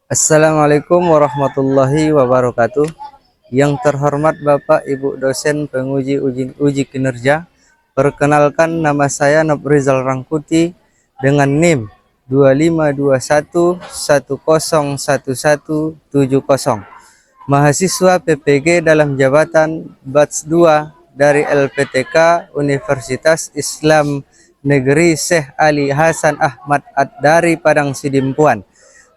Assalamualaikum warahmatullahi wabarakatuh. Yang terhormat Bapak Ibu dosen penguji uji kinerja, perkenalkan nama saya Noprizal Rangkuti dengan NIM 2521101170, mahasiswa PPG dalam jabatan batch 2 dari LPTK Universitas Islam Negeri Syekh Ali Hasan Ahmad Ad-Dari Padang Sidimpuan.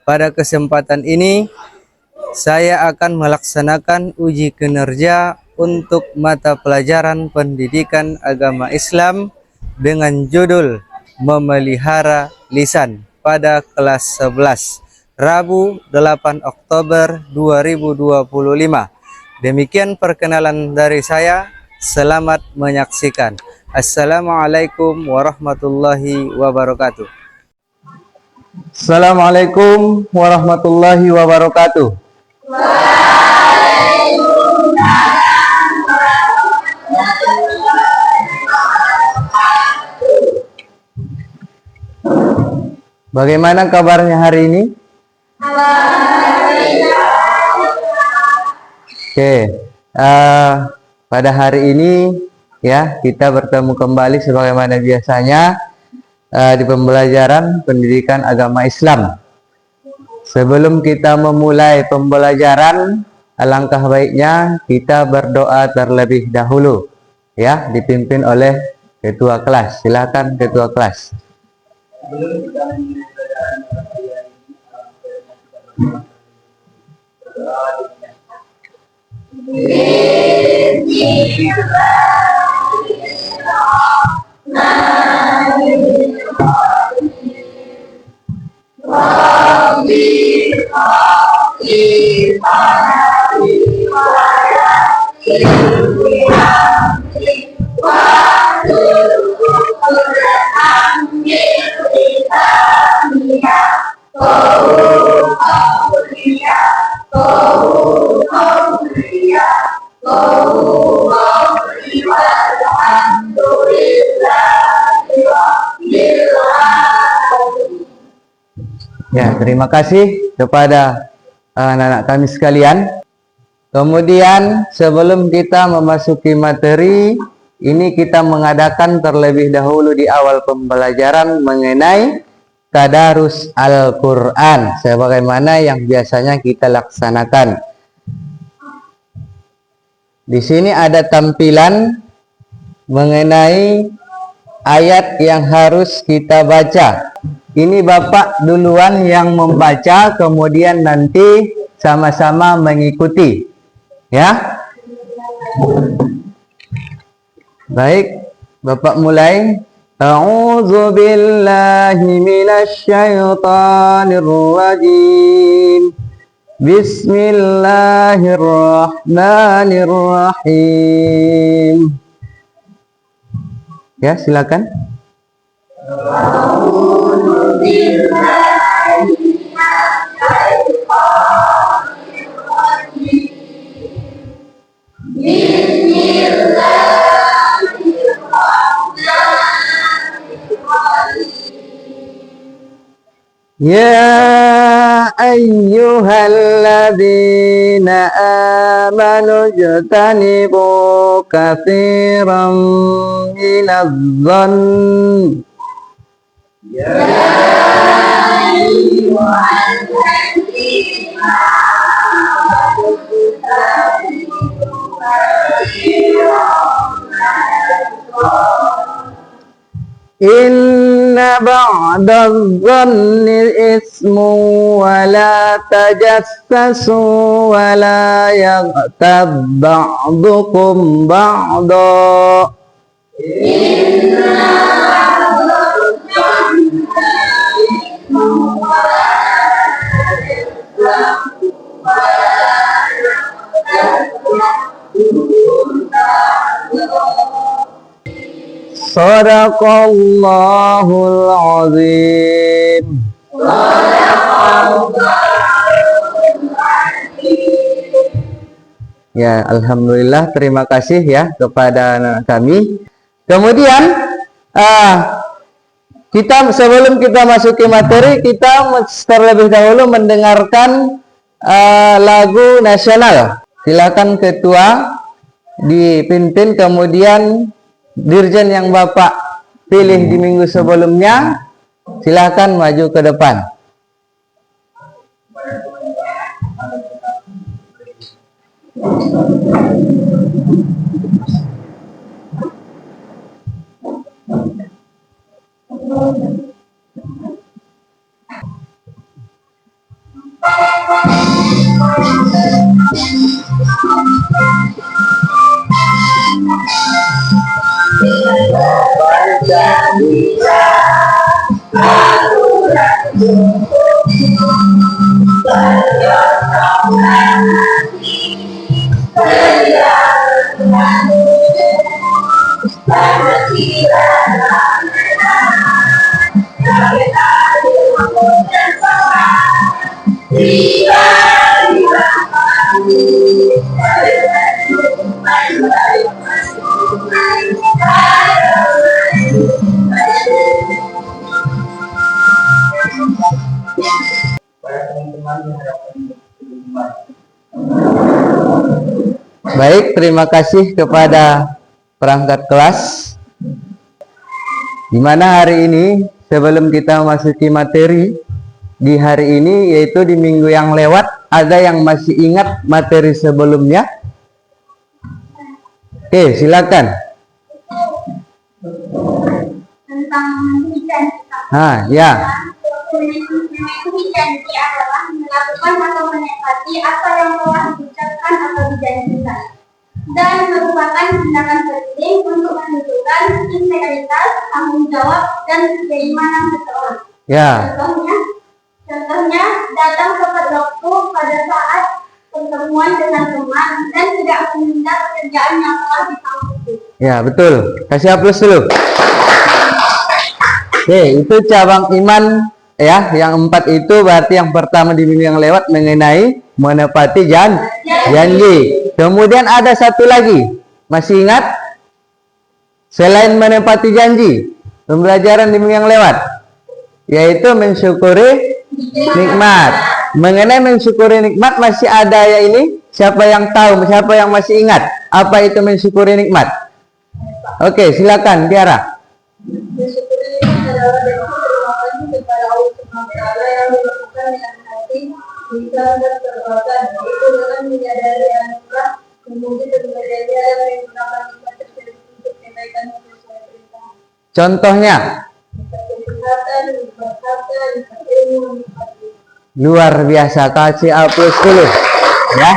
Pada kesempatan ini, saya akan melaksanakan uji kinerja untuk mata pelajaran pendidikan agama Islam dengan judul Memelihara Lisan pada kelas 11, Rabu 8 Oktober 2025. Demikian perkenalan dari saya. Selamat menyaksikan. Assalamualaikum warahmatullahi wabarakatuh. Assalamualaikum warahmatullahi wabarakatuh. Bagaimana kabarnya hari ini? Oke, pada hari ini ya kita bertemu kembali sebagaimana biasanya di pembelajaran pendidikan agama Islam. Sebelum kita memulai pembelajaran, alangkah baiknya kita berdoa terlebih dahulu, ya, dipimpin oleh ketua kelas. Silakan ketua kelas. Ya, terima kasih kepada anak-anak kami sekalian. Kemudian sebelum kita memasuki materi, ini kita mengadakan terlebih dahulu di awal pembelajaran mengenai tadarus Al-Quran, sebagaimana yang biasanya kita laksanakan. Di sini ada tampilan mengenai ayat yang harus kita baca. Ini Bapak duluan yang membaca, kemudian nanti sama-sama mengikuti, ya. Baik, Bapak mulai. A'udzu billahi minasy syaithanir rajim. Bismillahirrahmanirrahim. Ya, silakan. Ya ayyuhalladzina amanu jtanibu katsiran minadh-dhann. Inna ba'dadh-dhanni ismu wa la tajassasu wa la yaghtab ba'dukum ba'da. Sadaqallahul azim. Ya, alhamdulillah, terima kasih ya kepada anak kami. Kemudian sebelum kita masuki materi, kita terlebih dahulu mendengarkan lagu nasional. Silakan ketua dipimpin, kemudian dirjen yang Bapak pilih di minggu sebelumnya, silakan maju ke depan. Baik, terima kasih kepada perangkat kelas. Di mana hari ini, sebelum kita memasuki materi di hari ini, yaitu di minggu yang lewat, ada yang masih ingat materi sebelumnya? Oke, silakan. Tentang janji. Ya. Janji adalah melakukan atau menepati apa yang telah diucapkan atau dijanjikan, dan merupakan tindakan penting untuk menunjukkan integritas, tanggung jawab, dan keimanan seseorang. Ya. Contohnya datang tepat waktu pada saat pertemuan dengan teman dan tidak menunda pekerjaan yang telah disanggupi. Ya, betul. Kasih aplaus dulu. Oke, itu cabang iman ya, yang 4 itu berarti yang pertama di minggu yang lewat mengenai menepati janji. Kemudian ada satu lagi, masih ingat? Selain menepati janji, pembelajaran di minggu yang lewat, yaitu mensyukuri nikmat. Mengenai mensyukuri nikmat masih ada ya ini? Siapa yang tahu? Siapa yang masih ingat? Apa itu mensyukuri nikmat? Oke, silakan Tiara. Bersyukur adalah bentuk terima kasih kepada Allah SWT yang dilakukan dengan hati, lisan, dan perbuatan, yaitu dengan menyadari anugerah, memuji dan belajarnya dan menggunakan nikmat tersebut untuk kebaikan yang sesuai perintah. Contohnya? Kesehatan, nikmat harta, nikmat ilmu, nikmat hidup. Luar biasa, kasih aplaus dulu ya.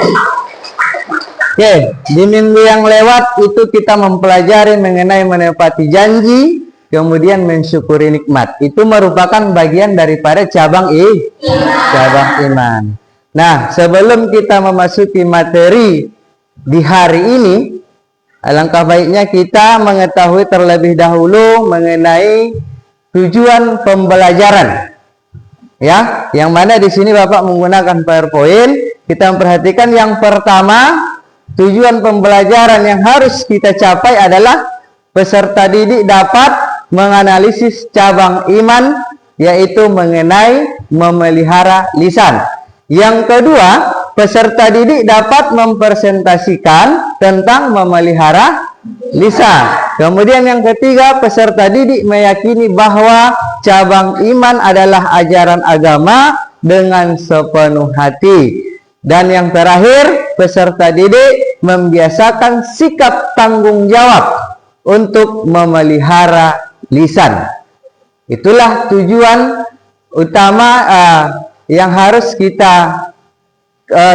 Oke, di minggu yang lewat itu kita mempelajari mengenai menepati janji, kemudian mensyukuri nikmat. Itu merupakan bagian daripada cabang iman. Nah, sebelum kita memasuki materi di hari ini, alangkah baiknya kita mengetahui terlebih dahulu mengenai tujuan pembelajaran. Ya, yang mana di sini Bapak menggunakan PowerPoint. Kita memperhatikan yang pertama, tujuan pembelajaran yang harus kita capai adalah peserta didik dapat menganalisis cabang iman, yaitu mengenai memelihara lisan. Yang kedua, peserta didik dapat mempresentasikan tentang memelihara lisan. Kemudian yang ketiga, peserta didik meyakini bahwa cabang iman adalah ajaran agama dengan sepenuh hati. Dan yang terakhir, peserta didik membiasakan sikap tanggung jawab untuk memelihara lisan. Itulah tujuan utama yang harus kita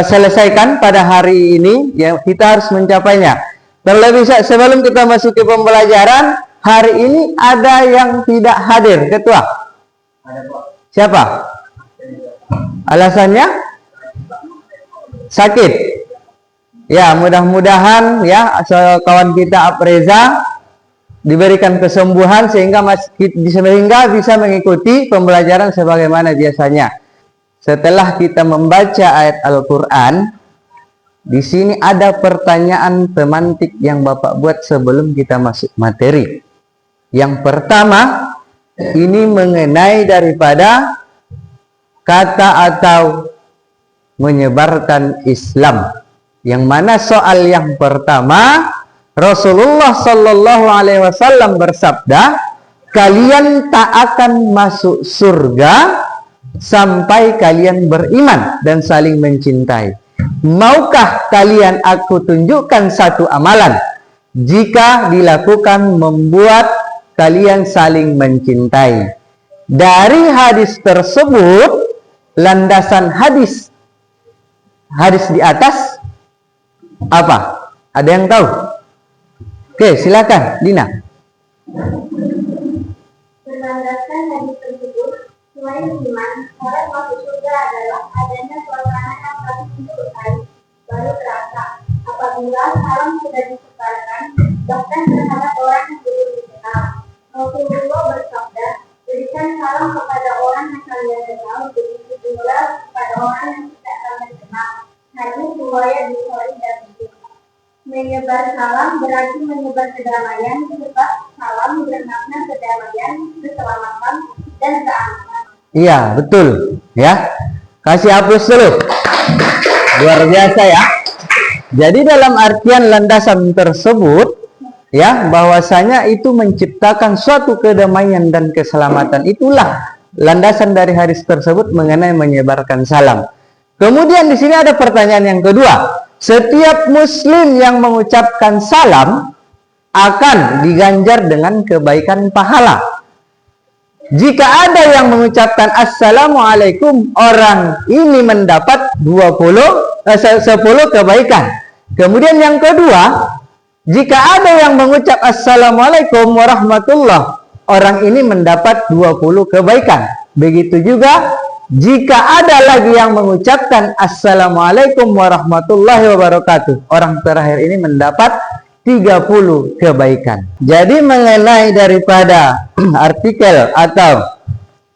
selesaikan pada hari ini, yang kita harus mencapainya. Terlebih sebelum kita masuk ke pembelajaran, hari ini ada yang tidak hadir, Ketua. Siapa? Alasannya? Sakit. Ya, mudah-mudahan ya kawan kita Apreza diberikan kesembuhan sehingga bisa mengikuti pembelajaran sebagaimana biasanya. Setelah kita membaca ayat Al-Qur'an, di sini ada pertanyaan pemantik yang Bapak buat sebelum kita masuk materi. Yang pertama, ini mengenai daripada kata atau menyebarkan Islam. Yang mana soal yang pertama, Rasulullah Shallallahu Alaihi Wasallam bersabda, kalian tak akan masuk surga sampai kalian beriman dan saling mencintai. Maukah kalian aku tunjukkan satu amalan, jika dilakukan membuat kalian saling mencintai? Dari hadis tersebut, landasan hadis di atas apa? Ada yang tahu? Oke, silakan Dina. Berlandaskan hadis tersebut, selain iman, syarat masuk surga adalah adanya suasana yang saling mencintai, baru terasa. Apabila salam sudah disebarkan, bahkan terhadap orang yang belum dikenal. Rasulullah bersabda, berikan salam kepada orang yang kalian kenal, begitu pula kepada orang yang tidak kalian kenal. Hadis riwayat Bukhari dan Muslim. Menyebar salam berarti menyebar kedamaian, sebab salam bermakna kedamaian, keselamatan, dan keamanan. Iya, betul. Ya, kasih hapus dulu. Luar biasa ya. Jadi dalam artian landasan tersebut, ya, bahwasanya itu menciptakan suatu kedamaian dan keselamatan. Itulah landasan dari hadis tersebut mengenai menyebarkan salam. Kemudian di sini ada pertanyaan yang kedua. Setiap muslim yang mengucapkan salam akan diganjar dengan kebaikan pahala. Jika ada yang mengucapkan assalamualaikum, orang ini mendapat 10 kebaikan. Kemudian yang kedua, jika ada yang mengucap assalamualaikum warahmatullah, orang ini mendapat 20 kebaikan. Begitu juga jika ada lagi yang mengucapkan assalamualaikum warahmatullahi wabarakatuh, orang terakhir ini mendapat 30 kebaikan. Jadi mengenai daripada artikel atau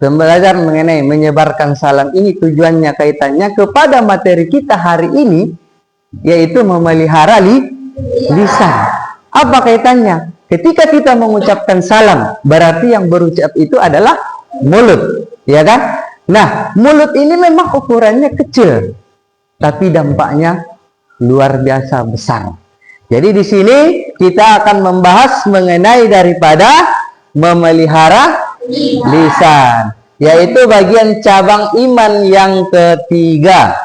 pembelajaran mengenai menyebarkan salam ini, tujuannya kaitannya kepada materi kita hari ini, yaitu memelihara lisan. Apa kaitannya? Ketika kita mengucapkan salam, berarti yang berucap itu adalah mulut, ya kan? Nah, mulut ini memang ukurannya kecil, tapi dampaknya luar biasa besar. Jadi di sini kita akan membahas mengenai daripada memelihara lisan, yaitu bagian cabang iman yang ketiga.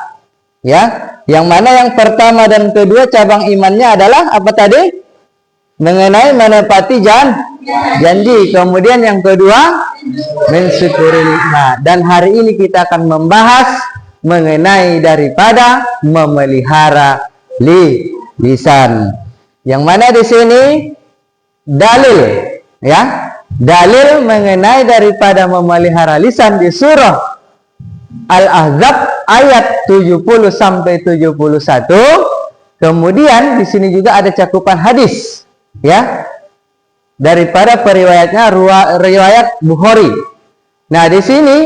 Ya, yang mana yang pertama dan kedua cabang imannya adalah apa tadi? Mengenai menepati janji. Kemudian yang kedua, mensyukuri nikmat. Dan hari ini kita akan membahas mengenai daripada memelihara lisan. Yang mana di sini dalil, ya, dalil mengenai daripada memelihara lisan di surah Al-Ahzab ayat 70 sampai 71. Kemudian di sini juga ada cakupan hadis, ya, daripada periwayatnya riwayat Bukhari. Nah, di sini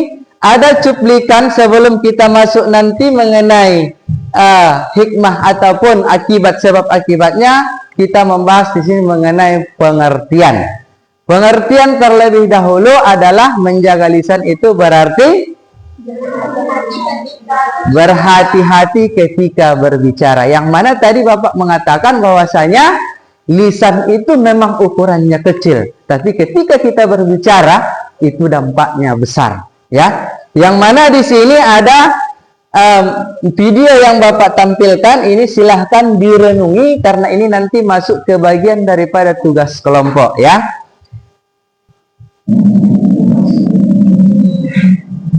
ada cuplikan sebelum kita masuk nanti mengenai hikmah ataupun akibat, sebab akibatnya. Kita membahas di sini mengenai pengertian. Pengertian terlebih dahulu adalah menjaga lisan itu berarti berhati-hati ketika berbicara. Yang mana tadi Bapak mengatakan bahwasanya lisan itu memang ukurannya kecil, tapi ketika kita berbicara itu dampaknya besar, ya. Yang mana di sini ada video yang Bapak tampilkan ini, silahkan direnungi karena ini nanti masuk ke bagian daripada tugas kelompok, ya.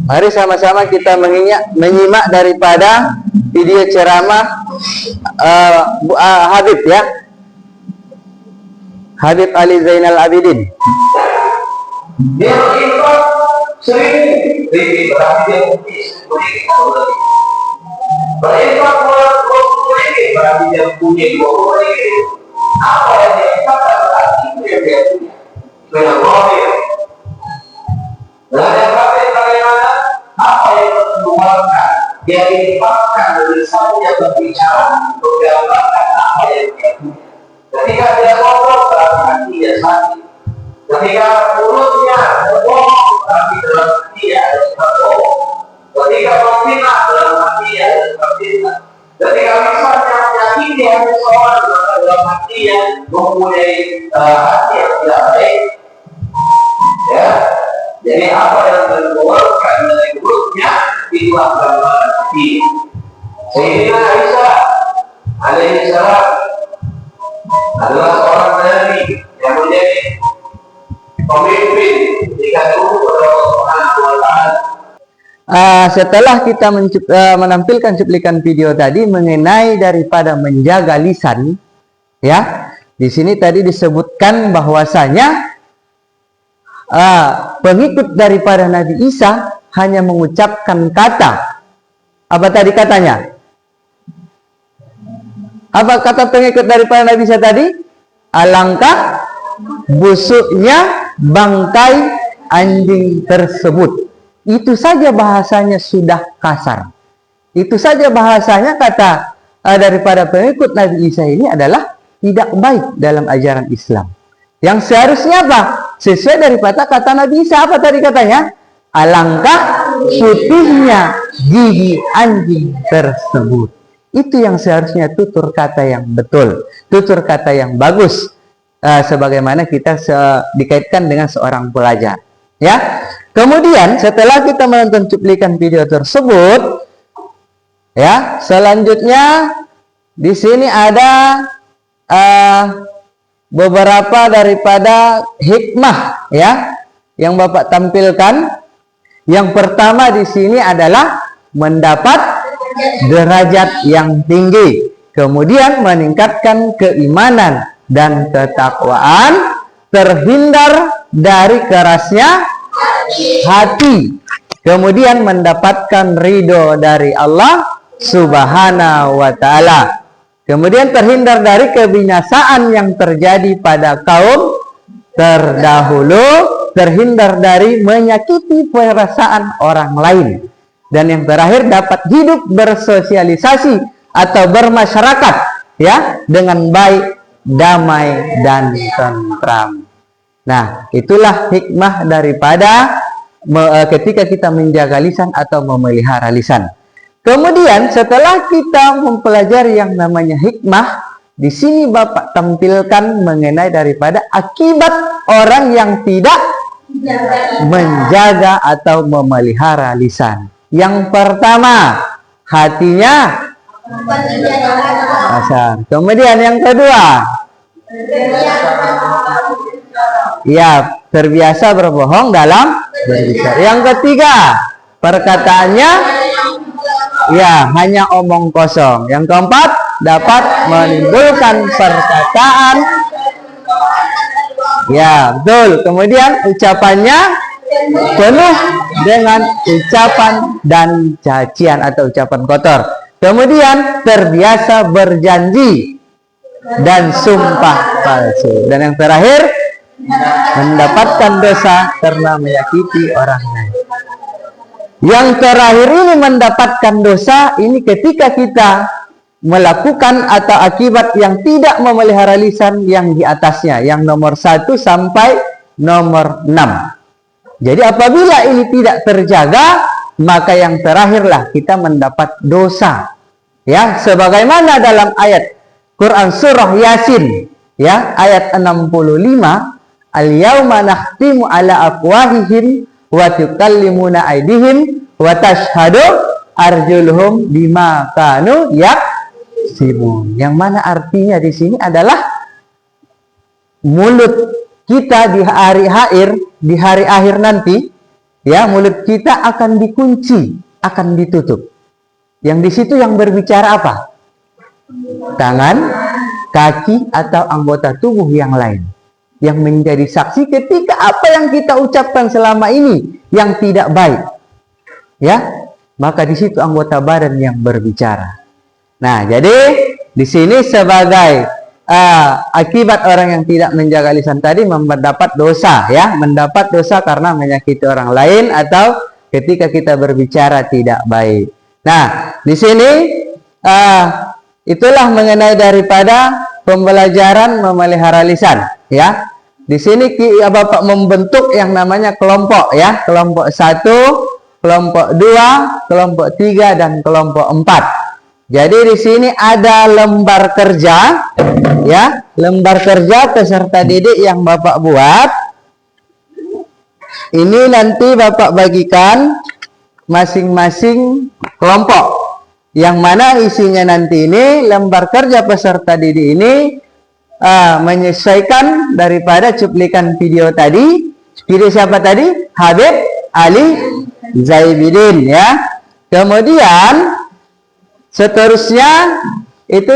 Mari sama-sama kita menyimak daripada video ceramah Habib, ya, Habib Ali Zainal Abidin. Dia berinfak sering berarti berinfak berarti dia punya 20.000. Apa yang dia infakkan berarti itu yang dia punya. Benar boleh. Dan yang bagaimana apa yang mengeluarkan dia infakkan dari saja berbicara menggambarkan apa yang dia punya. Ketika dia ngobrol berarti dia sakit. Ketika mulutnya berbohong, tapi dalam hatinya ada sebab bohong. Ketika memfitnah, dalam hatinya ada sebab fitnah. Ketika misalnya menyakiti hati seorang, maka dalam hatinya mempunyai hati yang tidak baik. Ya, jadi apa yang dikeluarkan dari mulutnya itulah gambaran hati. Sayyidina Aisyah alaihi salam adalah seorang nabi yang menjadi pemimpin ketika dulu kepada Allah Subhanahu wa Ta'ala. Setelah kita menampilkan cuplikan video tadi mengenai daripada menjaga lisan, ya, di sini tadi disebutkan bahwasanya pengikut daripada Nabi Isa hanya mengucapkan kata. Apa tadi katanya? Apa kata pengikut daripada Nabi Isa tadi? Alangkah busuknya bangkai anjing tersebut. Itu saja bahasanya sudah kasar. Itu saja bahasanya kata daripada pengikut Nabi Isa ini adalah tidak baik dalam ajaran Islam. Yang seharusnya apa? Sesuai daripada kata Nabi Isa, apa tadi katanya? Alangkah putihnya gigi anjing tersebut. Itu yang seharusnya tutur kata yang betul, tutur kata yang bagus, sebagaimana kita dikaitkan dengan seorang pelajar. Ya. Kemudian setelah kita menonton cuplikan video tersebut, ya, selanjutnya di sini ada beberapa daripada hikmah, ya, yang Bapak tampilkan. Yang pertama di sini adalah mendapat derajat yang tinggi, kemudian meningkatkan keimanan dan ketakwaan, terhindar dari kerasnya hati, kemudian mendapatkan ridho dari Allah Subhanahu wa Ta'ala, kemudian terhindar dari kebinasaan yang terjadi pada kaum terdahulu, terhindar dari menyakiti perasaan orang lain, dan yang terakhir dapat hidup bersosialisasi atau bermasyarakat, ya, dengan baik, damai dan tentram. Nah, itulah hikmah daripada ketika kita menjaga lisan atau memelihara lisan. Kemudian setelah kita mempelajari yang namanya hikmah, di sini Bapak tampilkan mengenai daripada akibat orang yang tidak menjaga atau memelihara lisan. Yang pertama, hatinya kasar. Kemudian yang kedua, ya, terbiasa berbohong dalam berbicara. Yang ketiga, perkataannya, ya, hanya omong kosong. Yang keempat, dapat menimbulkan perkataan, ya, betul. Kemudian ucapannya penuh dengan ucapan dan cacian atau ucapan kotor. Kemudian terbiasa berjanji dan sumpah palsu. Dan yang terakhir, mendapatkan dosa karena menyakiti orang lain. Yang terakhir ini mendapatkan dosa ini ketika kita melakukan atau akibat yang tidak memelihara lisan yang di atasnya, yang nomor 1 sampai nomor 6. Jadi apabila ini tidak terjaga, maka yang terakhirlah kita mendapat dosa. Ya, sebagaimana dalam ayat Quran surah Yasin, ya, ayat 65, al-yauma nakhtimu ala afwahihim wa tukallimuna aydihim wa tashhadu arjuluhum bima kanu yaksibun. Yang mana artinya di sini adalah mulut kita di hari akhir nanti, ya, mulut kita akan dikunci, akan ditutup. Yang di situ yang berbicara apa? Tangan, kaki atau anggota tubuh yang lain, yang menjadi saksi ketika apa yang kita ucapkan selama ini yang tidak baik, ya, maka di situ anggota badan yang berbicara. Nah, jadi di sini sebagai akibat orang yang tidak menjaga lisan tadi mendapat dosa, ya, mendapat dosa karena menyakiti orang lain atau ketika kita berbicara tidak baik. Nah, di sini itulah mengenai daripada pembelajaran memelihara lisan, ya. Di sini Bapak membentuk yang namanya kelompok ya, kelompok 1, kelompok 2, kelompok 3 dan kelompok 4. Jadi di sini ada lembar kerja ya, lembar kerja peserta didik yang Bapak buat. Ini nanti Bapak bagikan masing-masing kelompok. Yang mana isinya nanti ini lembar kerja peserta didik ini menyesuaikan daripada cuplikan video tadi. Video siapa tadi? Habib Ali Zaibidin ya. Kemudian seterusnya itu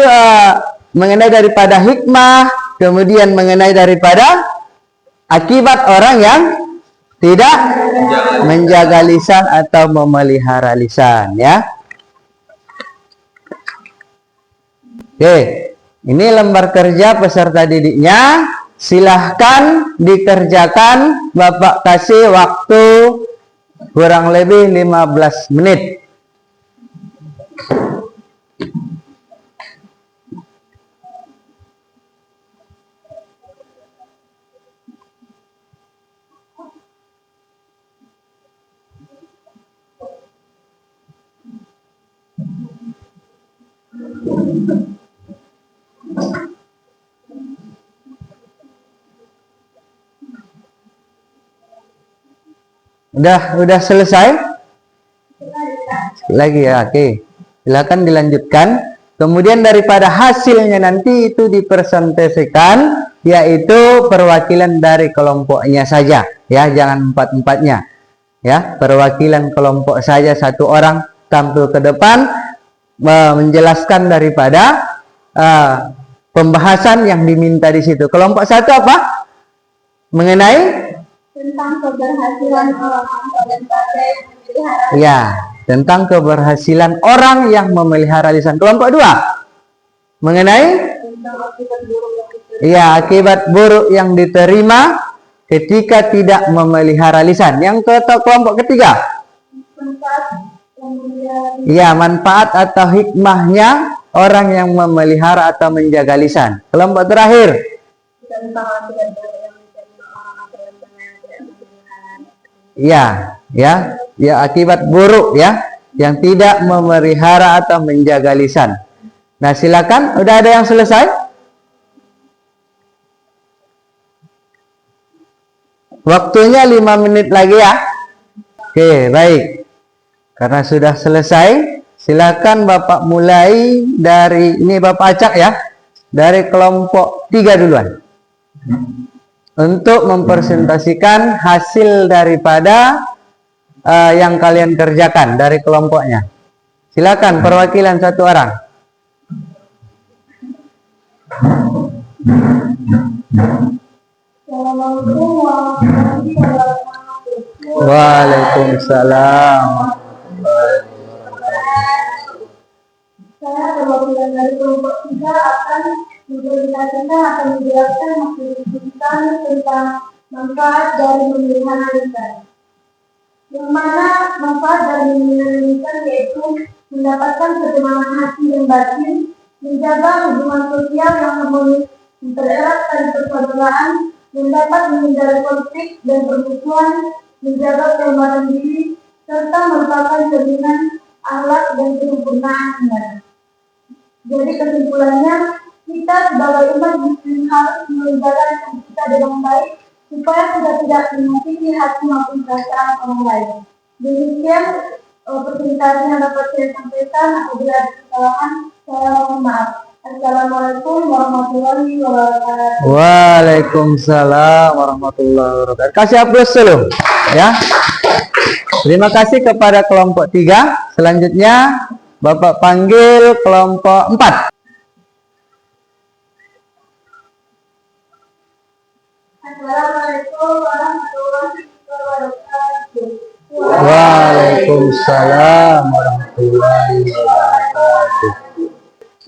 mengenai daripada hikmah, kemudian mengenai daripada akibat orang yang tidak menjaga lisan atau memelihara lisan ya. Oke, ini lembar kerja peserta didiknya. Silahkan dikerjakan. Bapak kasih waktu kurang lebih 15 menit. Udah selesai? Lagi ya, oke. Silakan dilanjutkan. Kemudian daripada hasilnya nanti itu dipresentasikan, yaitu perwakilan dari kelompoknya saja, ya, jangan empat-empatnya, ya. Perwakilan kelompok saja, satu orang tampil ke depan menjelaskan daripada pembahasan yang diminta di situ. Kelompok 1 apa? Mengenai tentang keberhasilan orang dan pada yang memelihara. Ya, tentang keberhasilan orang yang memelihara lisan. Kelompok 2 mengenai Tentang akibat buruk yang diterima. ya, akibat buruk yang diterima ketika tidak memelihara lisan. Yang kelompok ketiga, ya, manfaat atau hikmahnya orang yang memelihara atau menjaga lisan. Kelompok terakhir, Tentang akibat buruk yang diterima orang atau yang tidak memelihara. ya, akibat buruk ya yang tidak memelihara atau menjaga lisan. Nah, silakan. Udah ada yang selesai? Waktunya 5 menit lagi ya. Oke, baik. Karena sudah selesai, silakan Bapak mulai dari ini, Bapak acak ya, dari kelompok 3 duluan untuk mempresentasikan hasil daripada yang kalian kerjakan dari kelompoknya. Silakan perwakilan satu orang. Assalamualaikum warahmatullahi wabarakatuh. Waalaikumsalam. Saya perwakilan dari kelompok 3 akan mempresentasikan atau menjelaskan maksud tentang manfaat dari memelihara lisan. Yang mana manfaat dari memelihara lisan yaitu mendapatkan ketenangan hati dan batin, menjaga hubungan sosial yang harmonis, mempererat tali persaudaraan, mendapat menghindari konflik dan permusuhan, menjaga keselamatan diri, serta merupakan cerminan akhlak dan kesempurnaan iman. Jadi kesimpulannya, kita sebagai umat muslim harus menjalankan kita dengan baik supaya kita tidak menyakiti hati maupun perasaan orang lain. Demikian presentasi yang dapat saya sampaikan. Apabila ada kesalahan, saya mohon maaf. Assalamualaikum warahmatullahi wabarakatuh. Waalaikumsalam warahmatullahi wabarakatuh. Kasih aplaus dulu ya. Terima kasih kepada kelompok 3. Selanjutnya Bapak panggil kelompok 4. Assalamualaikum warahmatullahi wabarakatuh. Waalaikumsalam warahmatullahi wabarakatuh.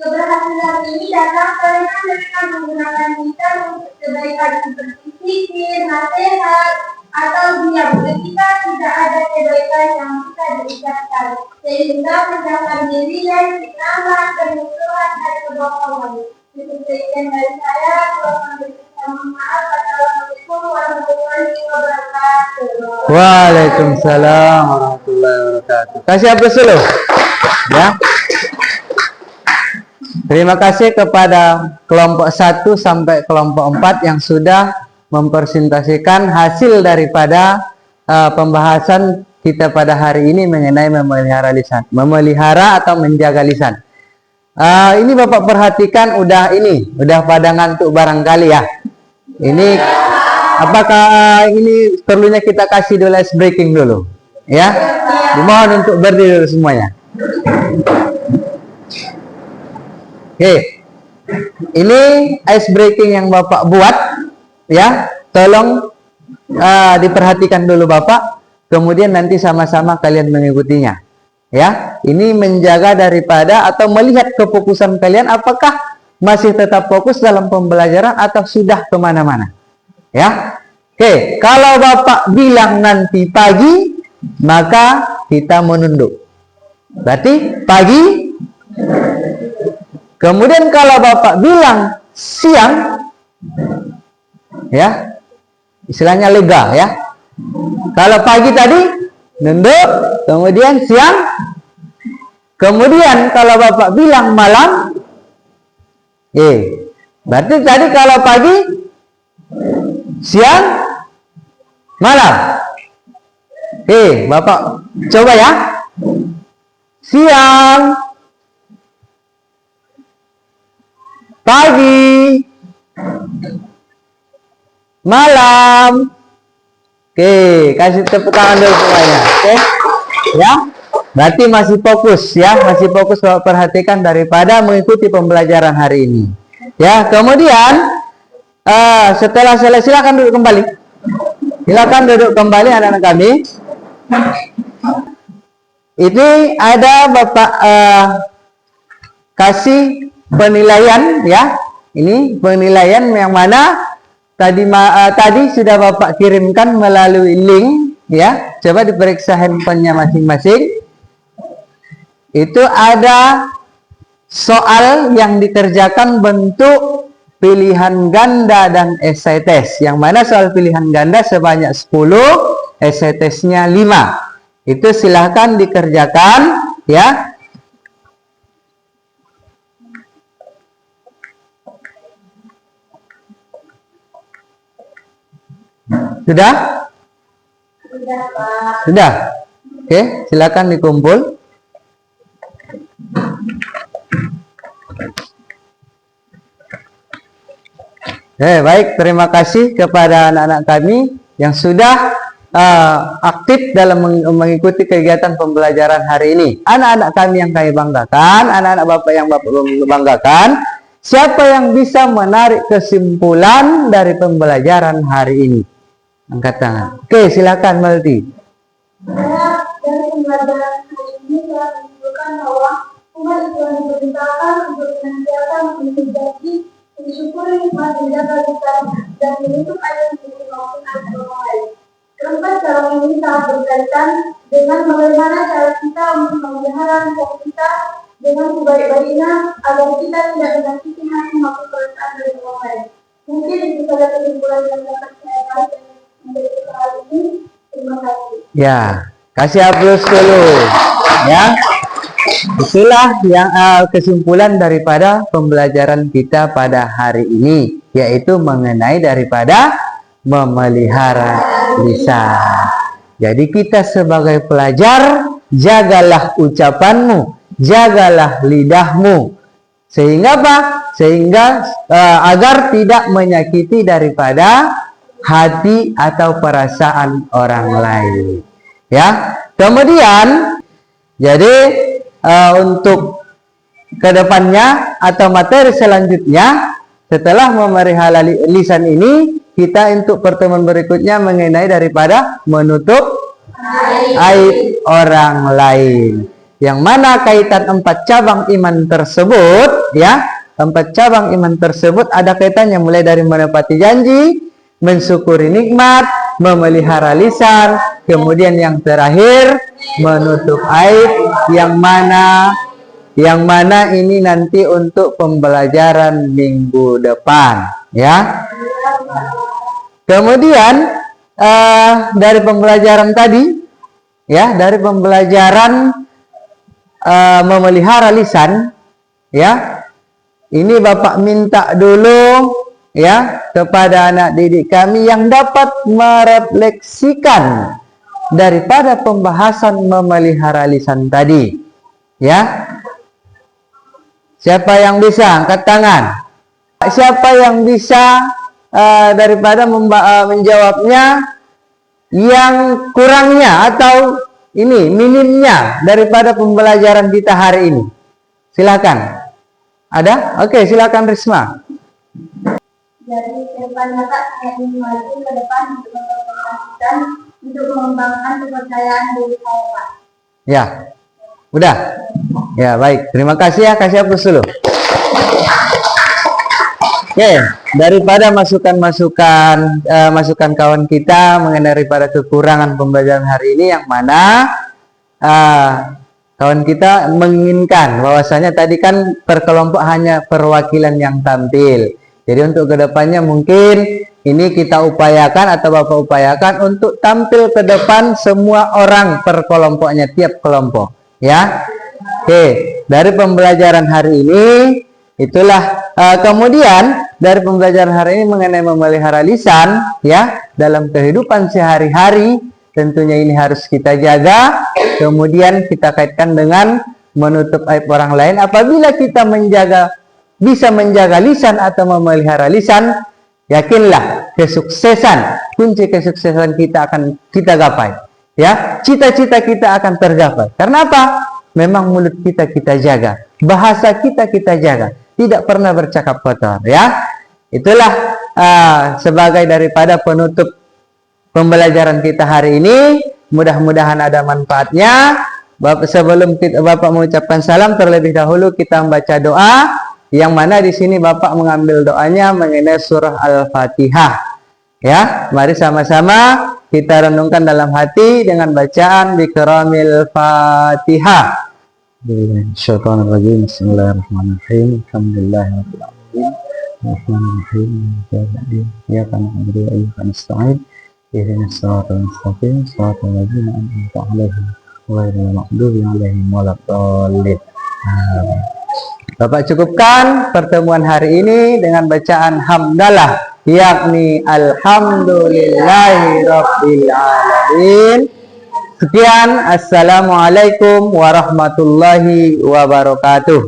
Keberhasilan ini datang karena mereka menggunakan lisan untuk kebaikan seperti zikir, nasihat, atau diam. Ketika tidak ada kebaikan yang bisa diucapkan, sehingga menjaga diri dari fitnah, permusuhan, dan kebohongan. Itu sekian dari saya. Mohon maaf. Assalamualaikum Waalaikumsalam warahmatullahi wabarakatuh. Kasih aplaus dulu. Ya. Terima kasih kepada kelompok 1 sampai kelompok 4 yang sudah mempresentasikan hasil daripada pembahasan kita pada hari ini mengenai memelihara lisan. Memelihara atau menjaga lisan. Ini Bapak perhatikan udah pada ngantuk barangkali ya. Ini apakah ini perlunya kita kasih dulu ice breaking dulu? Ya. Dimohon untuk berdiri dulu semuanya. Oke, ini ice breaking yang Bapak buat, ya. Tolong diperhatikan dulu Bapak, kemudian nanti sama-sama kalian mengikutinya, ya. Ini menjaga daripada atau melihat kefokusan kalian, apakah masih tetap fokus dalam pembelajaran atau sudah kemana-mana, ya. Oke, kalau Bapak bilang nanti pagi, maka kita menunduk. Berarti pagi. Kemudian kalau Bapak bilang siang, ya, istilahnya lega ya. Kalau pagi tadi nunduk, kemudian siang, kemudian kalau Bapak bilang malam, berarti tadi kalau pagi, siang, malam. Bapak coba ya. Siang, pagi, malam. Kasih tepuk tangan dulu semuanya. Ya, berarti masih fokus ya, masih fokus Bapak perhatikan daripada mengikuti pembelajaran hari ini. Ya, kemudian setelah selesai silakan duduk kembali. Silakan duduk kembali anak-anak kami. Ini ada Bapak kasih penilaian ya. Ini penilaian yang mana tadi sudah Bapak kirimkan melalui link ya. Coba diperiksa handphonenya masing-masing. Itu ada soal yang dikerjakan bentuk pilihan ganda dan esai tes. Yang mana soal pilihan ganda sebanyak 10, esai tesnya 5. Itu silahkan dikerjakan ya. Sudah? Sudah, Pak. Sudah? Oke, silakan dikumpul. Baik, terima kasih kepada anak-anak kami yang sudah aktif dalam mengikuti kegiatan pembelajaran hari ini. Anak-anak kami yang kami banggakan, anak-anak Bapak yang Bapak banggakan, siapa yang bisa menarik kesimpulan dari pembelajaran hari ini? Angkat tangan. Oke, silakan Melty. Dari pembelajaran hari ini telah menunjukkan bahwa umat Islam diperintahkan untuk senantiasa menjadi mensyukuri nikmat menjaga lisan dan menutup aib diri maupun aib orang lain. Keempat, cara ini sangat berkaitan dengan bagaimana cara kita untuk memelihara lisan kita dengan sebaik-baiknya agar kita tidak menyakiti hati maupun perasaan dari orang lain. Mungkin itu saja kesimpulan yang dapat saya berikan untuk kali ini. Terima kasih. Ya, kasih aplaus dulu. Ya, itulah yang kesimpulan daripada pembelajaran kita pada hari ini, yaitu mengenai daripada memelihara lisan. Jadi kita sebagai pelajar, jagalah ucapanmu, jagalah lidahmu, sehingga apa? Sehingga agar tidak menyakiti daripada hati atau perasaan orang lain. Ya. Kemudian, jadi untuk kedepannya atau materi selanjutnya setelah memelihara lisan ini, kita untuk pertemuan berikutnya mengenai daripada menutup aib orang lain. Yang mana kaitan 4 cabang iman tersebut, ya, 4 cabang iman tersebut ada kaitannya mulai dari menepati janji, mensyukuri nikmat, memelihara lisan, kemudian yang terakhir menutup aib, yang mana ini nanti untuk pembelajaran minggu depan, ya. Kemudian dari pembelajaran tadi, ya, dari pembelajaran memelihara lisan, ya, ini Bapak minta dulu, ya, kepada anak didik kami yang dapat merefleksikan daripada pembahasan memelihara lisan tadi, ya. Siapa yang bisa angkat tangan? Siapa yang bisa daripada menjawabnya yang kurangnya atau ini minimnya daripada pembelajaran kita hari ini? Silakan. Ada? Oke, silakan Risma. Jadi kedepannya Kak, saya ingin maju ke depan untuk memperkenalkan untuk mengembangkan kepercayaan diri saya Pak. Ya, udah. Ya, baik. Terima kasih ya. Kasih hapus dulu. Oke, daripada masukan kawan kita mengenai daripada kekurangan pembelajaran hari ini yang mana kawan kita menginginkan bahwasanya tadi kan per kelompok hanya perwakilan yang tampil. Jadi untuk kedepannya mungkin ini kita upayakan atau Bapak upayakan untuk tampil ke depan semua orang per kelompoknya, tiap kelompok, ya. Oke, dari pembelajaran hari ini itulah kemudian dari pembelajaran hari ini mengenai memelihara lisan, ya, dalam kehidupan sehari-hari tentunya ini harus kita jaga. Kemudian kita kaitkan dengan menutup aib orang lain. Apabila kita bisa menjaga lisan atau memelihara lisan, yakinlah kesuksesan, kunci kesuksesan kita akan kita gapai, ya. Cita-cita kita akan tergapai. Karena apa? Memang mulut kita jaga, bahasa kita jaga, tidak pernah bercakap kotor, ya. Itulah sebagai daripada penutup pembelajaran kita hari ini. Mudah-mudahan ada manfaatnya. Sebelum Bapak mengucapkan salam, terlebih dahulu kita membaca doa, yang mana di sini Bapak mengambil doanya mengenai surah Al-Fatihah. Ya, mari sama-sama kita renungkan dalam hati dengan bacaan Bikramil Fatihah. Bismillahirrahmanirrahim. Bismillahirrahmanirrahim. Alhamdulillahirabbil alamin. Arrahmanirrahim. Iyyaka na'budu wa iyyaka nasta'in. Ihdinas siratal mustaqim. Shiratal ladzina an'amta 'alaihim ghairil maghdubi 'alaihim waladdallin. Bapak cukupkan pertemuan hari ini dengan bacaan hamdalah, yakni alhamdulillahi rabbil alamin. Sekian, assalamualaikum warahmatullahi wabarakatuh.